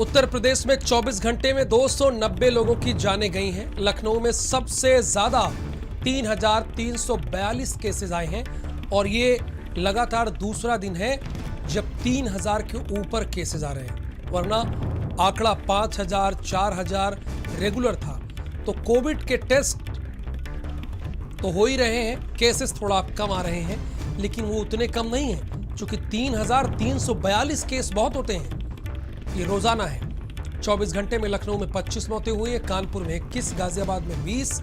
उत्तर प्रदेश में 24 घंटे में 290 लोगों की जानें गई हैं। लखनऊ में सबसे ज्यादा 3,342 केसेस आए हैं और ये लगातार दूसरा दिन है जब 3,000 के ऊपर केसेस आ रहे हैं, वरना आंकड़ा 5,000, 4,000 रेगुलर था। तो कोविड के टेस्ट तो हो ही रहे हैं, केसेस थोड़ा कम आ रहे हैं, लेकिन वो उतने कम नहीं हैं, क्योंकि 3,342 केस बहुत होते हैं। ये रोजाना है। 24 घंटे में लखनऊ में 25 मौतें हुई हैं, कानपुर में 21, गाजियाबाद में 20,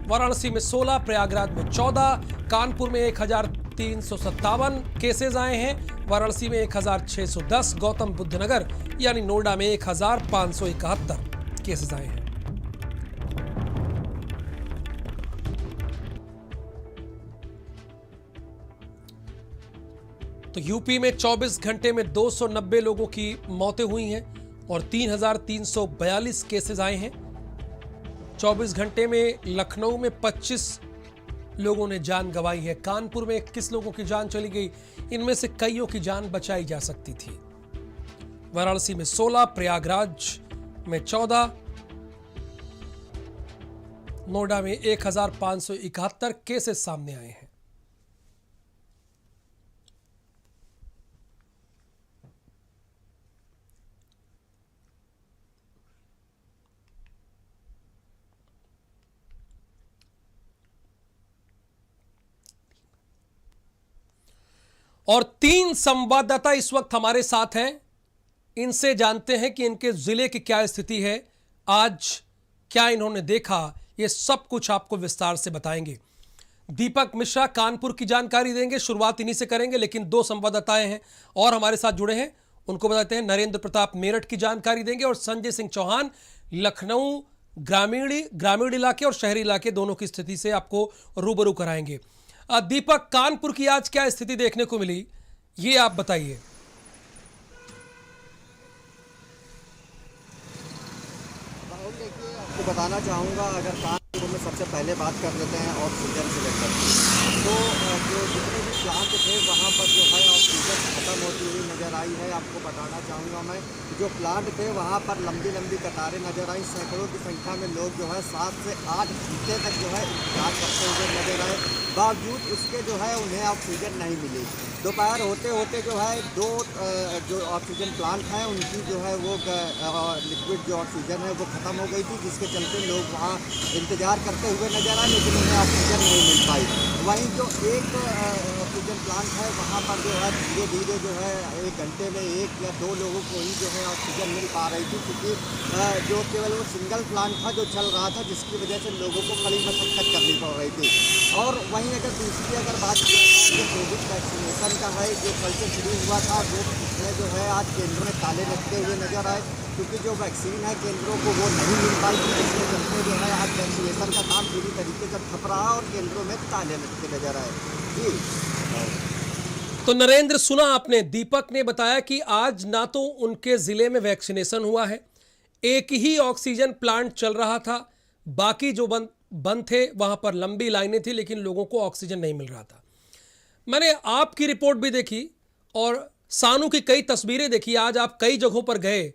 वाराणसी में 16, प्रयागराज में 14, कानपुर में 1,357 केसेस आए हैं, वाराणसी में 1,610, गौतम बुद्ध नगर यानी नोएडा में 1,571 केसेस आए हैं। तो यूपी में 24 घंटे में 290 लोगों की मौतें हुई हैं और 3,342 केसेस आए हैं। 24 घंटे में लखनऊ में 25 लोगों ने जान गंवाई है, कानपुर में 21 लोगों की जान चली गई, इनमें से कईयों की जान बचाई जा सकती थी। वाराणसी में 16, प्रयागराज में 14, नोएडा में 1,571 केसेस सामने आए हैं। और 3 संवाददाता इस वक्त हमारे साथ हैं, इनसे जानते हैं कि इनके जिले की क्या स्थिति है, आज क्या इन्होंने देखा, ये सब कुछ आपको विस्तार से बताएंगे। दीपक मिश्रा कानपुर की जानकारी देंगे, शुरुआत इन्हीं से करेंगे, लेकिन 2 संवाददाताएं हैं और हमारे साथ जुड़े हैं, उनको बताते हैं। नरेंद्र प्रताप मेरठ की जानकारी देंगे और संजय सिंह चौहान लखनऊ ग्रामीण इलाके और शहरी इलाके दोनों की स्थिति से आपको रूबरू कराएंगे। दीपक, कानपुर की आज क्या स्थिति देखने को मिली, ये आप बताइए। राहुल, देखिए, आपको बताना चाहूँगा, अगर कानपुर में सबसे पहले बात कर लेते हैं ऑक्सीजन से लेकर, तो जो जितने भी प्लांट थे वहाँ पर जो है ऑक्सीजन खत्म होती हुई नज़र आई है। आपको बताना चाहूँगा मैं, जो प्लांट थे वहाँ पर लंबी लंबी कतारें नज़र आई, सैकड़ों की संख्या में लोग जो है 7 से 8 घंटे तक जो है इंतजार करते हुए नजर आए, बावजूद उसके जो है उन्हें ऑक्सीजन नहीं मिली। दोपहर होते होते जो है 2 जो ऑक्सीजन प्लांट हैं उनकी जो है वो लिक्विड जो ऑक्सीजन है वो ख़त्म हो गई थी, जिसके चलते लोग वहाँ इंतज़ार करते हुए नजर आए, लेकिन उन्हें ऑक्सीजन नहीं मिल पाई। वहीं जो एक ऑक्सीजन प्लांट है वहाँ पर जो है धीरे धीरे जो है 1 घंटे में 1 या 2 लोगों को ही जो है ऑक्सीजन मिल पा रही थी, क्योंकि जो केवल वो सिंगल प्लांट था जो चल रहा था, जिसकी वजह से लोगों को कड़ी मशक्कत करनी पड़ रही थी। और वहीं अगर बात की जाए कोविड वैक्सीनेशन का है, जो कल से शुरू हुआ था, वो इसमें जो है आज केंद्रों में ताले लगते हुए नजर आए, क्योंकि जो वैक्सीन है केंद्रों को वो नहीं मिल पाई थी, जिसके चलते जो है आज वैक्सीनेशन का काम पूरी तरीके से ठप रहा और केंद्रों में ताले लगते नजर आए। जी तो नरेंद्र, सुना आपने, दीपक ने बताया कि आज ना तो उनके जिले में वैक्सीनेशन हुआ है, एक ही ऑक्सीजन प्लांट चल रहा था, बाकी जो बंद थे वहां पर लंबी लाइनें थी, लेकिन लोगों को ऑक्सीजन नहीं मिल रहा था। मैंने आपकी रिपोर्ट भी देखी और सानू की कई तस्वीरें देखी, आज आप कई जगहों पर गए,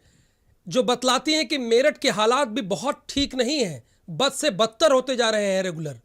जो बतलाती हैं कि मेरठ के हालात भी बहुत ठीक नहीं है, बद से बदतर होते जा रहे हैं रेगुलर।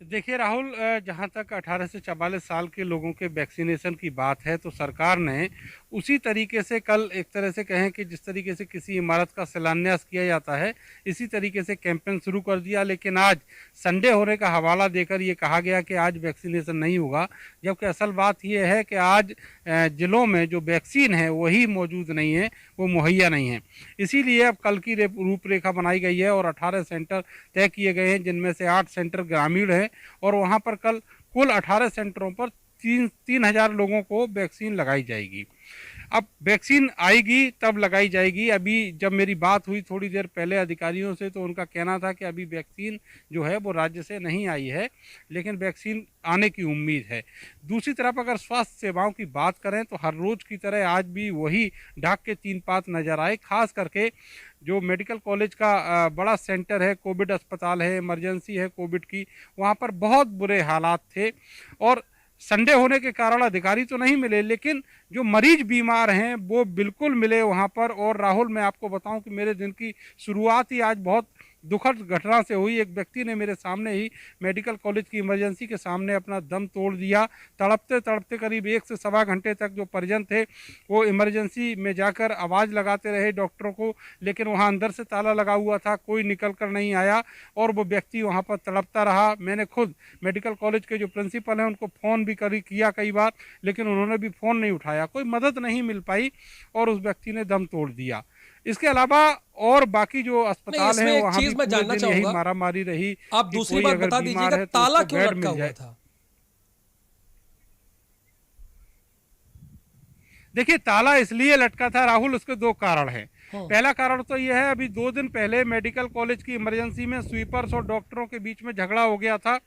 देखिए राहुल, जहाँ तक 18 से 44 साल के लोगों के वैक्सीनेशन की बात है, तो सरकार ने उसी तरीके से कल एक तरह से कहें कि जिस तरीके से किसी इमारत का शिलान्यास किया जाता है, इसी तरीके से कैंपेन शुरू कर दिया। लेकिन आज संडे होने का हवाला देकर ये कहा गया कि आज वैक्सीनेशन नहीं होगा, जबकि असल बात ये है कि आज ज़िलों में जो वैक्सीन है वही मौजूद नहीं है, वो मुहैया नहीं है। इसीलिए अब कल की रूपरेखा बनाई गई है और 18 सेंटर तय किए गए हैं, जिनमें से 8 सेंटर ग्रामीण हैं और वहाँ पर कल कुल 18 सेंटरों पर 3,000 लोगों को वैक्सीन लगाई जाएगी। अब वैक्सीन आएगी तब लगाई जाएगी। अभी जब मेरी बात हुई थोड़ी देर पहले अधिकारियों से, तो उनका कहना था कि अभी वैक्सीन जो है वो राज्य से नहीं आई है, लेकिन वैक्सीन आने की उम्मीद है। दूसरी तरफ अगर स्वास्थ्य सेवाओं की बात करें तो हर रोज़ की तरह आज भी वही ढाक के 3 पात नज़र आए। खास करके जो मेडिकल कॉलेज का बड़ा सेंटर है, कोविड अस्पताल है, इमरजेंसी है कोविड की, वहाँ पर बहुत बुरे हालात थे और संडे होने के कारण अधिकारी तो नहीं मिले, लेकिन जो मरीज बीमार हैं वो बिल्कुल मिले वहाँ पर। और राहुल, मैं आपको बताऊं कि मेरे दिन की शुरुआत ही आज बहुत दुखद घटना से हुई। एक व्यक्ति ने मेरे सामने ही मेडिकल कॉलेज की इमरजेंसी के सामने अपना दम तोड़ दिया। तड़पते तड़पते करीब 1 से सवा घंटे तक जो परिजन थे वो इमरजेंसी में जाकर आवाज़ लगाते रहे डॉक्टरों को, लेकिन वहाँ अंदर से ताला लगा हुआ था, कोई निकल कर नहीं आया और वो व्यक्ति वहाँ पर तड़पता रहा। मैंने खुद मेडिकल कॉलेज के जो प्रिंसिपल हैं उनको फ़ोन भी किया कई बार, लेकिन उन्होंने भी फ़ोन नहीं उठाया, कोई मदद नहीं मिल पाई और उस व्यक्ति ने दम तोड़ दिया। इसके अलावा और बाकी जो अस्पताल इसमें है एक वहाँ चीज भी मैं पूरे जानना दिन यही चाहूंगा, मारामारी रही। आप कि दूसरी कोई बात अगर बता बीमार दीजिएगा, है तो ताला उसको क्यों बेड लटका मिल हुआ जाए। था? देखिए, ताला इसलिए लटका था राहुल, उसके 2 कारण हैं। हाँ। पहला कारण तो यह है, अभी 2 दिन पहले मेडिकल कॉलेज की इमरजेंसी में स्वीपर्स और डॉक्टरों के बीच में झगड़ा हो गया था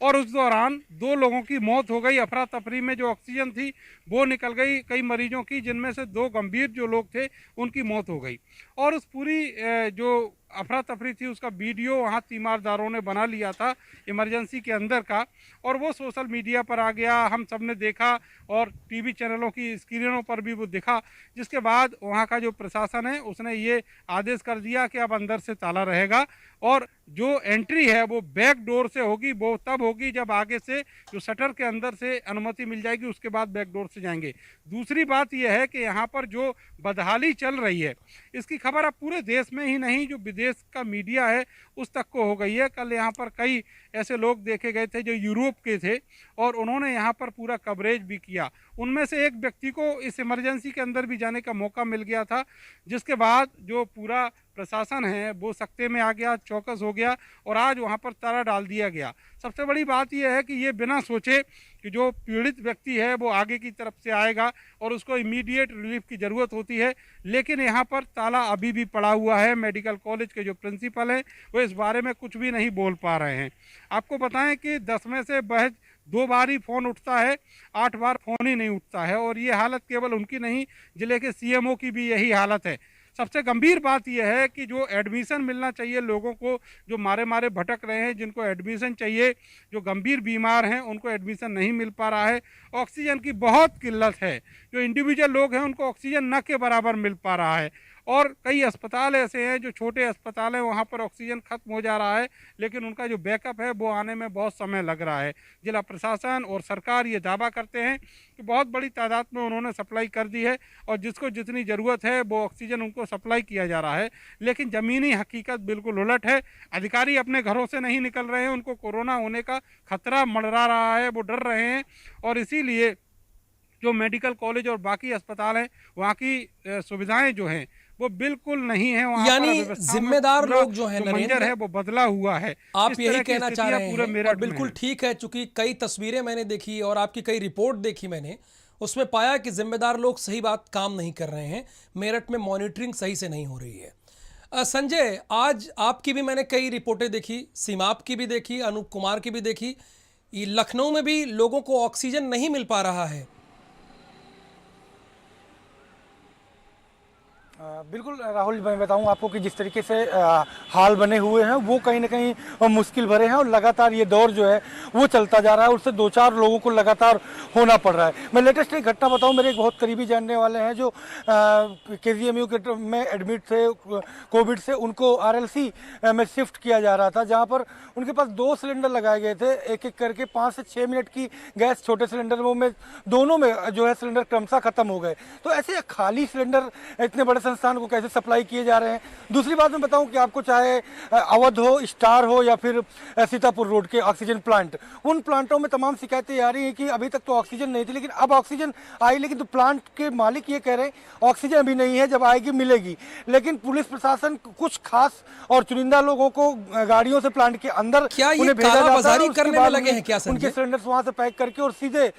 और उस दौरान 2 लोगों की मौत हो गई। अफरा तफरी में जो ऑक्सीजन थी वो निकल गई कई मरीजों की, जिनमें से 2 गंभीर जो लोग थे उनकी मौत हो गई। और उस पूरी जो अफरा तफरी थी उसका वीडियो वहाँ तीमारदारों ने बना लिया था इमरजेंसी के अंदर का, और वो सोशल मीडिया पर आ गया, हम सब ने देखा और टीवी चैनलों की स्क्रीनों पर भी वो दिखा। जिसके बाद वहाँ का जो प्रशासन है उसने ये आदेश कर दिया कि अब अंदर से ताला रहेगा और जो एंट्री है वो बैक डोर से होगी। वो तब होगी जब आगे से जो शटर के अंदर से अनुमति मिल जाएगी, उसके बाद बैक डोर से जाएंगे। दूसरी बात यह है कि यहाँ पर जो बदहाली चल रही है इसकी खबर अब पूरे देश में ही नहीं, जो विदेश का मीडिया है उस तक को हो गई है। कल यहाँ पर कई ऐसे लोग देखे गए थे जो यूरोप के थे और उन्होंने यहाँ पर पूरा कवरेज भी किया। उनमें से एक व्यक्ति को इस इमरजेंसी के अंदर भी जाने का मौका मिल गया था, जिसके बाद जो पूरा प्रशासन है वो सख्ते में आ गया, चौकस हो गया और आज वहाँ पर ताला डाल दिया गया। सबसे बड़ी बात यह है कि ये बिना सोचे कि जो पीड़ित व्यक्ति है वो आगे की तरफ से आएगा और उसको इमीडिएट रिलीफ की ज़रूरत होती है, लेकिन यहाँ पर ताला अभी भी पड़ा हुआ है। मेडिकल कॉलेज के जो प्रिंसिपल हैं वो इस बारे में कुछ भी नहीं बोल पा रहे हैं। आपको बताएं कि 10 में से महज 2 बार ही फ़ोन उठता है, 8 बार फ़ोन ही नहीं उठता है। और ये हालत केवल उनकी नहीं, जिले के सीएमओ की भी यही हालत है। सबसे गंभीर बात यह है कि जो एडमिशन मिलना चाहिए लोगों को, जो मारे मारे भटक रहे हैं, जिनको एडमिशन चाहिए, जो गंभीर बीमार हैं उनको एडमिशन नहीं मिल पा रहा है। ऑक्सीजन की बहुत किल्लत है, जो इंडिविजुअल लोग हैं उनको ऑक्सीजन न के बराबर मिल पा रहा है। और कई अस्पताल ऐसे हैं जो छोटे अस्पताल हैं, वहाँ पर ऑक्सीजन खत्म हो जा रहा है, लेकिन उनका जो बैकअप है वो आने में बहुत समय लग रहा है। जिला प्रशासन और सरकार ये दावा करते हैं कि बहुत बड़ी तादाद में उन्होंने सप्लाई कर दी है और जिसको जितनी ज़रूरत है वो ऑक्सीजन उनको सप्लाई किया जा रहा है, लेकिन ज़मीनी हकीकत बिल्कुल उलट है। अधिकारी अपने घरों से नहीं निकल रहे हैं, उनको कोरोना होने का खतरा मंडरा रहा है, वो डर रहे हैं और इसीलिए जो मेडिकल कॉलेज और बाकी अस्पताल हैं वहाँ की सुविधाएं जो हैं वो बिल्कुल नहीं है। वहाँ यानी पर जिम्मेदार लोग जो है मंजर है वो बदला हुआ है। आप यही कहना चाह रहे हैं पूरे और बिल्कुल ठीक है, चूंकि कई तस्वीरें मैंने देखी और आपकी कई रिपोर्ट देखी मैंने, उसमें पाया कि जिम्मेदार लोग सही बात काम नहीं कर रहे हैं, मेरठ में मॉनिटरिंग सही से नहीं हो रही है। संजय, आज आपकी भी मैंने कई रिपोर्टें देखी, सीमाप की भी देखी, अनूप कुमार की भी देखी, लखनऊ में भी लोगों को ऑक्सीजन नहीं मिल पा रहा है। बिल्कुल राहुल, मैं बताऊं आपको कि जिस तरीके से हाल बने हुए हैं वो कहीं ना कहीं मुश्किल भरे हैं और लगातार ये दौर जो है वो चलता जा रहा है। उससे 2-4 लोगों को लगातार होना पड़ रहा है। मैं लेटेस्ट एक घटना बताऊं, मेरे एक बहुत करीबी जानने वाले हैं जो KGMU के में एडमिट थे कोविड से, उनको RLC में शिफ्ट किया जा रहा था, जहाँ पर उनके पास 2 सिलेंडर लगाए गए थे, एक एक करके 5 से 6 मिनट की गैस छोटे सिलेंडर में दोनों में जो है सिलेंडर क्रमशः खत्म हो गए। तो ऐसे खाली सिलेंडर इतने बड़े संस्थान को कैसे सप्लाई किए जा रहे हैं। दूसरी बात मैं बताऊं कि आपको चाहे अवध हो, स्टार हो या फिर सीतापुर रोड के ऑक्सीजन प्लांट, उन प्लांटों में तमाम शिकायतें आ रही हैं कि अभी तक तो ऑक्सीजन नहीं थी, लेकिन अब ऑक्सीजन आई, लेकिन तो प्लांट के मालिक ये कह रहे हैं ऑक्सीजन अभी नहीं है, जब आएगी मिलेगी। लेकिन पुलिस प्रशासन कुछ खास और चुनिंदा लोगों को गाड़ियों से प्लांट के अंदर क्या ये उन्हें भेजा जाता है, कालाबाजारी करने में लगे हैं क्या उनके सिलेंडर वहां से पैक करके और सीधे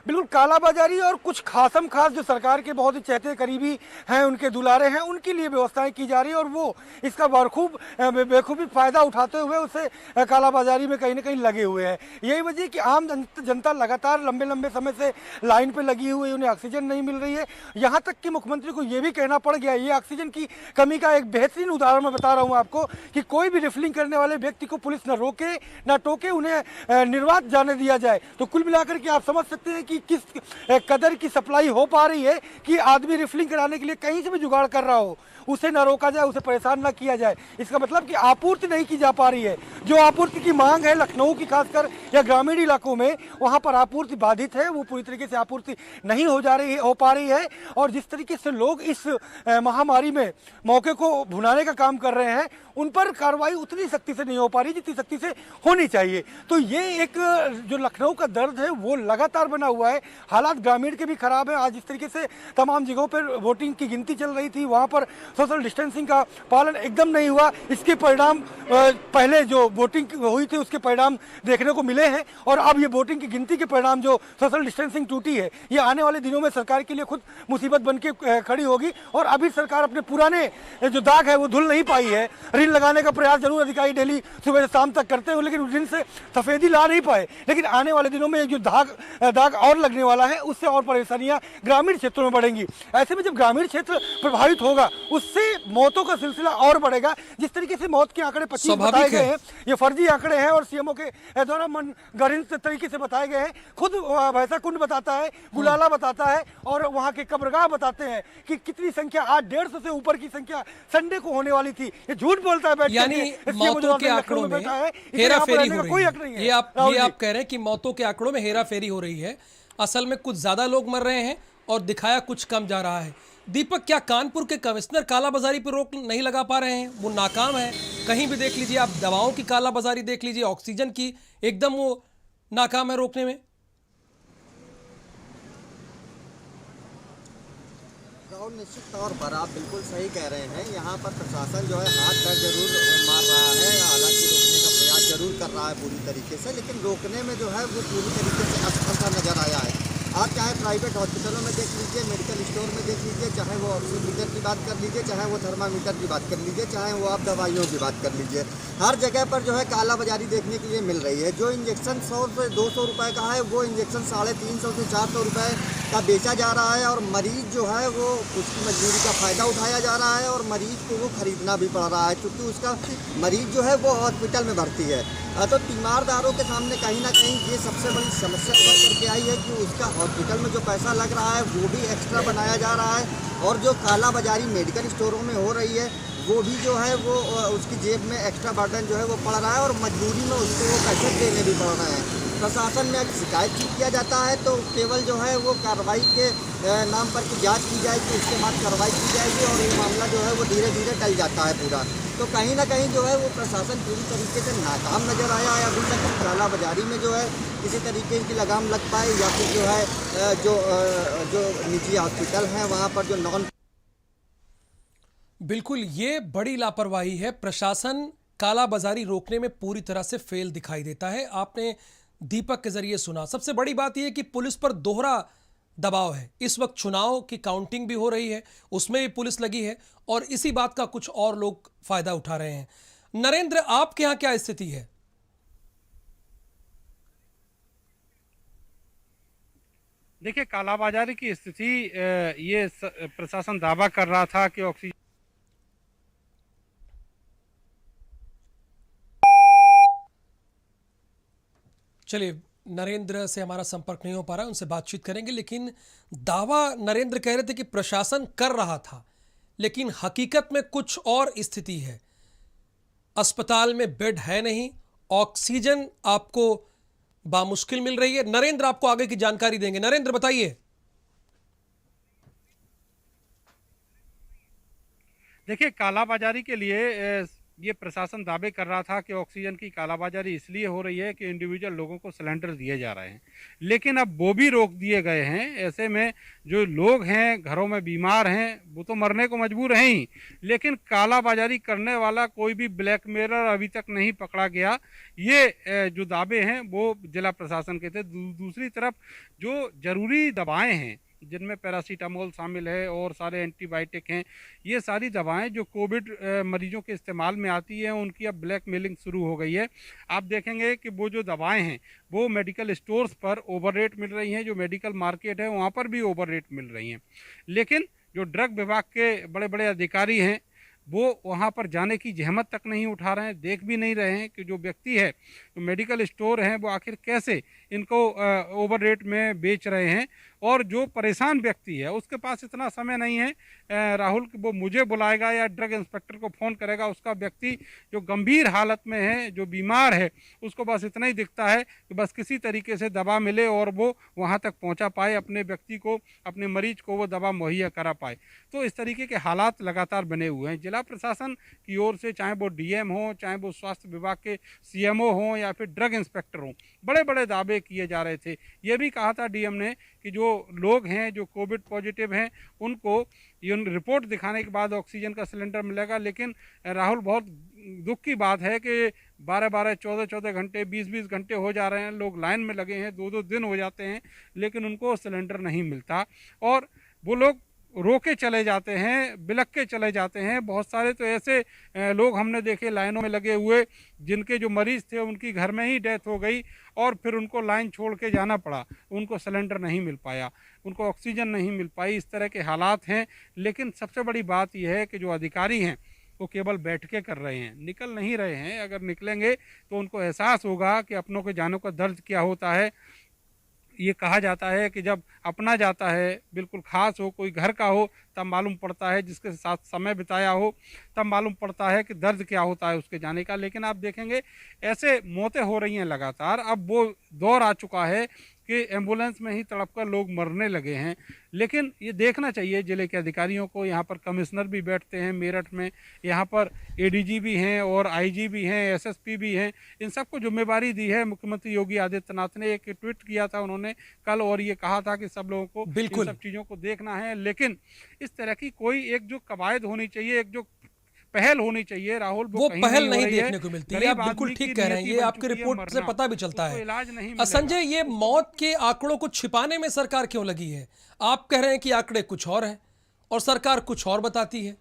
बिल्कुल कालाबाजारी और कुछ खासम खास जो सरकार के बहुत ही चहेते करीबी हैं, उनके दुलारे हैं, उनके लिए व्यवस्थाएं की जा रही है और वो इसका बेखूबी फायदा उठाते हुए उसे कालाबाजारी में कहीं ना कहीं लगे हुए हैं। यही वजह है कि आम जनता लगातार लंबे लंबे समय से लाइन पे लगी हुई है, उन्हें ऑक्सीजन नहीं मिल रही है। यहाँ तक कि मुख्यमंत्री को ये भी कहना पड़ गया। ये ऑक्सीजन की कमी का एक बेहतरीन उदाहरण मैं बता रहा हूँ आपको कि कोई भी रिफिलिंग करने वाले व्यक्ति को पुलिस न रोके न टोके, उन्हें निर्वात जाने दिया जाए। तो कुल मिलाकर के आप समझ सकते हैं कि किस कदर की सप्लाई हो पा रही है कि आदमी रिफिलिंग कराने के लिए कहीं से भी जुगाड़ कर रहा हो, उसे ना रोका जाए, उसे परेशान ना किया जाए। इसका मतलब कि आपूर्ति नहीं की जा पा रही है। जो आपूर्ति की मांग है लखनऊ की खासकर या ग्रामीण इलाकों में, वहां पर आपूर्ति बाधित है, वो पूरी तरीके से आपूर्ति नहीं हो पा रही है। और जिस तरीके से लोग इस महामारी में मौके को भुनाने का काम कर रहे हैं, उन पर कार्रवाई उतनी सख्ती से नहीं हो पा रही जितनी सख्ती से होनी चाहिए। तो ये एक जो लखनऊ का दर्द है वो लगातार बना हुआ है। हालात ग्रामीण के भी खराब है। आज जिस तरीके से तमाम जगहों पर वोटिंग की गिनती चल रही थी, वहां पर सोशल डिस्टेंसिंग का पालन एकदम नहीं हुआ। इसके परिणाम पहले जो वोटिंग हुई थी उसके परिणाम देखने को मिले हैं और अब ये वोटिंग की गिनती के परिणाम जो सोशल डिस्टेंसिंग टूटी है, ये आने वाले दिनों में सरकार के लिए खुद मुसीबत बन के खड़ी होगी। और अभी सरकार अपने पुराने जो दाग है वो धुल नहीं पाई है। ऋण लगाने का प्रयास जरूर अधिकारी डेली सुबह से शाम तक करते हुए, लेकिन उस दिन से सफेदी ला नहीं पाए। लेकिन आने वाले दिनों में जो दाग और लगने वाला है, उससे और परेशानियां ग्रामीण क्षेत्रों में बढ़ेंगी। ऐसे में जब ग्रामीण क्षेत्र प्रभावित होगा, उससे मौतों का सिलसिला और बढ़ेगा। जिस तरीके से मौत के आंकड़े 25 बताए गए हैं, ये फर्जी आंकड़े हैं और सीएमओ के द्वारा मनगढ़ंत तरीके से बताए गए हैं। खुद भैंसा कुंड बताता है, गुलाला बताता है और वहां के कब्रगाह बताते हैं कि कितनी संख्या, आज 150 से ऊपर की संख्या संडे को होने वाली थी। ये झूठ बोलता है बैठ यानी मौतों के आंकड़ों में हेरा फेरी हो रही है। ये आप कह रहे हैं कि मौतों के आंकड़ों में हेरा फेरी हो रही है। असल में कुछ ज्यादा लोग मर रहे हैं और दिखाया कुछ कम जा रहा है। दीपक, क्या कानपुर के कमिश्नर कालाबाजारी पर रोक नहीं लगा पा रहे हैं? वो नाकाम है। कहीं भी देख लीजिए आप, दवाओं की कालाबाजारी देख लीजिए, ऑक्सीजन की, एकदम वो नाकाम है रोकने में। राहुल, निश्चित तौर पर आप बिल्कुल सही कह रहे हैं। यहाँ पर प्रशासन जो है हाथ पैर जरूर मार रहा है, हालांकि रोकने का प्रयास जरूर कर रहा है पूरी तरीके से, लेकिन रोकने में जो है वो पूरी तरीके से असफलता नजर आया है। आप चाहे प्राइवेट हॉस्पिटलों में देख लीजिए, मेडिकल स्टोर में देख लीजिए, चाहे वो ऑक्सीमीटर की बात कर लीजिए, चाहे वो थर्मामीटर की बात कर लीजिए, चाहे वो आप दवाइयों की बात कर लीजिए, हर जगह पर जो है कालाबाजारी देखने के लिए मिल रही है। जो इंजेक्शन 100 से 200 रुपये का है, वो इंजेक्शन 350 से 400 रुपये का बेचा जा रहा है और मरीज जो है वो उसकी मजबूरी का फ़ायदा उठाया जा रहा है और मरीज को वो खरीदना भी पड़ रहा है, क्योंकि उसका मरीज जो है वो हॉस्पिटल में भर्ती है। तो तीमारदारों के सामने कहीं ना कहीं ये सबसे बड़ी समस्या उभर करके आई है कि उसका हॉस्पिटल में जो पैसा लग रहा है वो भी एक्स्ट्रा बनाया जा रहा है और जो कालाबाजारी मेडिकल स्टोरों में हो रही है वो भी जो है वो उसकी जेब में एक्स्ट्रा बर्डन जो है वो पड़ रहा है और मजबूरी में उसको वो पैसे देने भी पड़ रहे हैं। प्रशासन में अगर शिकायत की किया जाता है तो केवल जो है वो कार्रवाई के नाम पर की जांच की जाएगी, उसके बाद कार्रवाई की जाएगी और ये मामला जो है वो धीरे धीरे टल जाता है पूरा। तो कहीं ना कहीं जो है वो प्रशासन पूरी तरीके से नाकाम नज़र आया है। अभी तक कालाबाजारी में जो है किसी तरीके की लगाम लग पाए या फिर जो है जो निजी हॉस्पिटल हैं वहाँ पर जो नॉन, बिल्कुल ये बड़ी लापरवाही है। प्रशासन कालाबाजारी रोकने में पूरी तरह से फेल दिखाई देता है। आपने दीपक के जरिए सुना। सबसे बड़ी बात यह है कि पुलिस पर दोहरा दबाव है। इस वक्त चुनाव की काउंटिंग भी हो रही है, उसमें भी पुलिस लगी है और इसी बात का कुछ और लोग फायदा उठा रहे हैं। नरेंद्र, आपके यहां क्या स्थिति है? देखिए, कालाबाजारी की स्थिति ये प्रशासन दावा कर रहा था कि ऑक्सीजन, चलिए, नरेंद्र से हमारा संपर्क नहीं हो पा रहा है, उनसे बातचीत करेंगे। लेकिन दावा नरेंद्र कह रहे थे कि प्रशासन कर रहा था, लेकिन हकीकत में कुछ और स्थिति है। अस्पताल में बेड है नहीं, ऑक्सीजन आपको बामुश्किल मिल रही है। नरेंद्र आपको आगे की जानकारी देंगे। नरेंद्र बताइए। देखिए, कालाबाजारी के लिए ये प्रशासन दावे कर रहा था कि ऑक्सीजन की कालाबाजारी इसलिए हो रही है कि इंडिविजुअल लोगों को सिलेंडर दिए जा रहे हैं, लेकिन अब वो भी रोक दिए गए हैं। ऐसे में जो लोग हैं घरों में बीमार हैं वो तो मरने को मजबूर हैं ही, लेकिन कालाबाजारी करने वाला कोई भी ब्लैकमेलर अभी तक नहीं पकड़ा गया। ये जो दावे हैं वो जिला प्रशासन के थे। दूसरी तरफ जो ज़रूरी दवाएँ हैं जिनमें पैरासीटामोल शामिल है और सारे एंटीबायोटिक हैं, ये सारी दवाएं जो कोविड मरीजों के इस्तेमाल में आती हैं उनकी अब ब्लैक मेलिंग शुरू हो गई है। आप देखेंगे कि वो जो दवाएं हैं वो मेडिकल स्टोर्स पर ओवर रेट मिल रही हैं, जो मेडिकल मार्केट है वहाँ पर भी ओवर रेट मिल रही हैं। लेकिन जो ड्रग विभाग के बड़े बड़े अधिकारी हैं वो वहाँ पर जाने की जहमत तक नहीं उठा रहे हैं, देख भी नहीं रहे हैं कि जो व्यक्ति है, जो मेडिकल स्टोर हैं वो आखिर कैसे इनको ओवर रेट में बेच रहे हैं। और जो परेशान व्यक्ति है उसके पास इतना समय नहीं है राहुल कि वो मुझे बुलाएगा या ड्रग इंस्पेक्टर को फ़ोन करेगा। उसका व्यक्ति जो गंभीर हालत में है, जो बीमार है, उसको बस इतना ही दिखता है कि बस किसी तरीके से दवा मिले और वो वहाँ तक पहुँचा पाए, अपने व्यक्ति को, अपने मरीज को वो दवा मुहैया करा पाए। तो इस तरीके के हालात लगातार बने हुए हैं। जिला प्रशासन की ओर से चाहे वो डीएम हो, चाहे वो स्वास्थ्य विभाग के सीएमओ हों या फिर ड्रग इंस्पेक्टर हों, बड़े बड़े दावे किए जा रहे थे। ये भी कहा था डीएम ने कि जो लोग हैं जो कोविड पॉजिटिव हैं उनको ये रिपोर्ट दिखाने के बाद ऑक्सीजन का सिलेंडर मिलेगा। लेकिन राहुल, बहुत दुख की बात है कि 12-12, 14-14 घंटे, 20-20 घंटे हो जा रहे हैं, लोग लाइन में लगे हैं, 2-2 दिन हो जाते हैं, लेकिन उनको सिलेंडर नहीं मिलता और वो लोग रोके चले जाते हैं, बिलख के चले जाते हैं। बहुत सारे तो ऐसे लोग हमने देखे लाइनों में लगे हुए जिनके जो मरीज़ थे उनकी घर में ही डेथ हो गई और फिर उनको लाइन छोड़ के जाना पड़ा, उनको सिलेंडर नहीं मिल पाया, उनको ऑक्सीजन नहीं मिल पाई। इस तरह के हालात हैं। लेकिन सबसे बड़ी बात यह है कि जो अधिकारी हैं वो केवल बैठ के कर रहे हैं, निकल नहीं रहे हैं। अगर निकलेंगे तो उनको एहसास होगा कि अपनों के जानों का दर्द क्या होता है। ये कहा जाता है कि जब अपना जाता है, बिल्कुल ख़ास हो, कोई घर का हो, तब मालूम पड़ता है, जिसके साथ समय बिताया हो तब मालूम पड़ता है कि दर्द क्या होता है उसके जाने का। लेकिन आप देखेंगे ऐसे मौतें हो रही हैं लगातार। अब वो दौर आ चुका है कि एम्बुलेंस में ही तड़पकर लोग मरने लगे हैं। लेकिन ये देखना चाहिए जिले के अधिकारियों को। यहाँ पर कमिश्नर भी बैठते हैं मेरठ में, यहाँ पर एडीजी भी हैं और आईजी भी हैं, एसएसपी भी हैं। इन सबको जिम्मेवारी दी है मुख्यमंत्री योगी आदित्यनाथ ने। एक ट्वीट किया था उन्होंने कल और ये कहा था कि सब लोगों को इन सब चीज़ों को देखना है। लेकिन इस तरह की कोई एक जो कवायद होनी चाहिए, एक जो पहल होनी चाहिए राहुल, वो पहल नहीं देखने को मिलती है। आप बिल्कुल ठीक कह रहे हैं, ये आपकी रिपोर्ट से पता भी चलता है। संजय, ये मौत के आंकड़ों को छिपाने में सरकार क्यों लगी है? आप कह रहे हैं कि आंकड़े कुछ और हैं और सरकार कुछ और बताती है।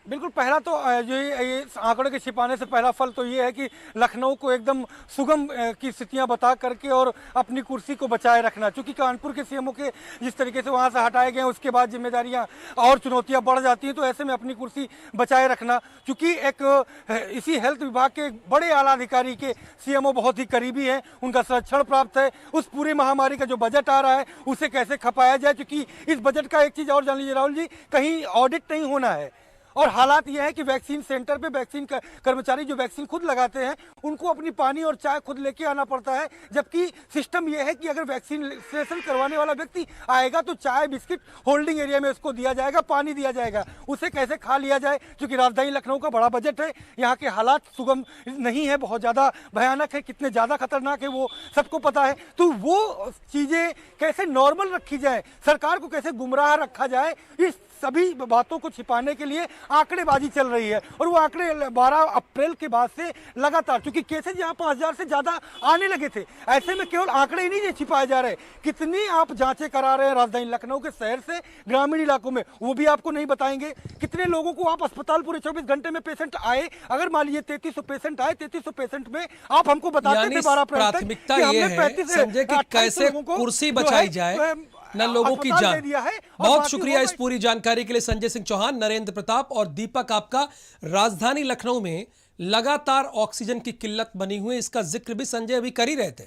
बिल्कुल, पहला तो ये आंकड़े के छिपाने से पहला फल तो ये है कि लखनऊ को एकदम सुगम की स्थितियां बता करके और अपनी कुर्सी को बचाए रखना। चूंकि कानपुर के सीएमओ के जिस तरीके से वहां से हटाए गए, उसके बाद जिम्मेदारियां और चुनौतियां बढ़ जाती हैं, तो ऐसे में अपनी कुर्सी बचाए रखना। चूंकि एक इसी हेल्थ विभाग के बड़े आला अधिकारी के सीएमओ बहुत ही करीबी हैं, उनका संरक्षण प्राप्त है। उस पूरी महामारी का जो बजट आ रहा है उसे कैसे खपाया जाए, क्योंकि इस बजट का एक चीज़ और जान लीजिए राहुल जी, कहीं ऑडिट नहीं होना है। और हालात यह है कि वैक्सीन सेंटर पे वैक्सीन कर्मचारी जो वैक्सीन खुद लगाते हैं उनको अपनी पानी और चाय खुद लेके आना पड़ता है। जबकि सिस्टम यह है कि अगर वैक्सीनेशन करवाने वाला व्यक्ति आएगा तो चाय बिस्किट होल्डिंग एरिया में उसको दिया जाएगा, पानी दिया जाएगा, उसे कैसे खा लिया जाए। क्योंकि राजधानी लखनऊ का बड़ा बजट है, यहाँ के हालात सुगम नहीं है, बहुत ज़्यादा भयानक है, कितने ज़्यादा खतरनाक है वो सबको पता है। तो वो चीज़ें कैसे नॉर्मल रखी जाए, सरकार को कैसे गुमराह रखा जाए, इस सभी बातों को छिपाने के लिए आंकड़ेबाजी चल रही है। और वो आंकड़े 12 अप्रैल के बाद से लगातार, क्योंकि केसेज यहाँ 5000 से ज़्यादा आने लगे थे, ऐसे में केवल आंकड़े ही नहीं छिपाए जा रहे, कितनी आप जांचें करा रहे हैं राजधानी लखनऊ के शहर से ग्रामीण इलाकों में, वो भी आपको नहीं बताएंगे। कितने लोगों को आप अस्पताल पूरे 24 घंटे में पेशेंट आए, अगर मान लीजिए 3300 पेशेंट आए, 3300 पेशेंट में आप हमको बताते थे 12 अप्रैल तक प्राथमिकता ये है संजय कि कैसे कुर्सी बचाई जाए, न लोगों की जान। बहुत शुक्रिया इस पूरी जानकारी के लिए संजय सिंह चौहान, नरेंद्र प्रताप और दीपक। आपका राजधानी लखनऊ में लगातार ऑक्सीजन की किल्लत बनी हुई, इसका जिक्र भी संजय अभी कर ही रहे थे।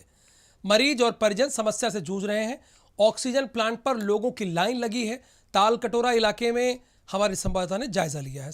मरीज और परिजन समस्या से जूझ रहे हैं। ऑक्सीजन प्लांट पर लोगों की लाइन लगी है। ताल कटोरा इलाके में हमारे संवाददाता ने जायजा लिया है।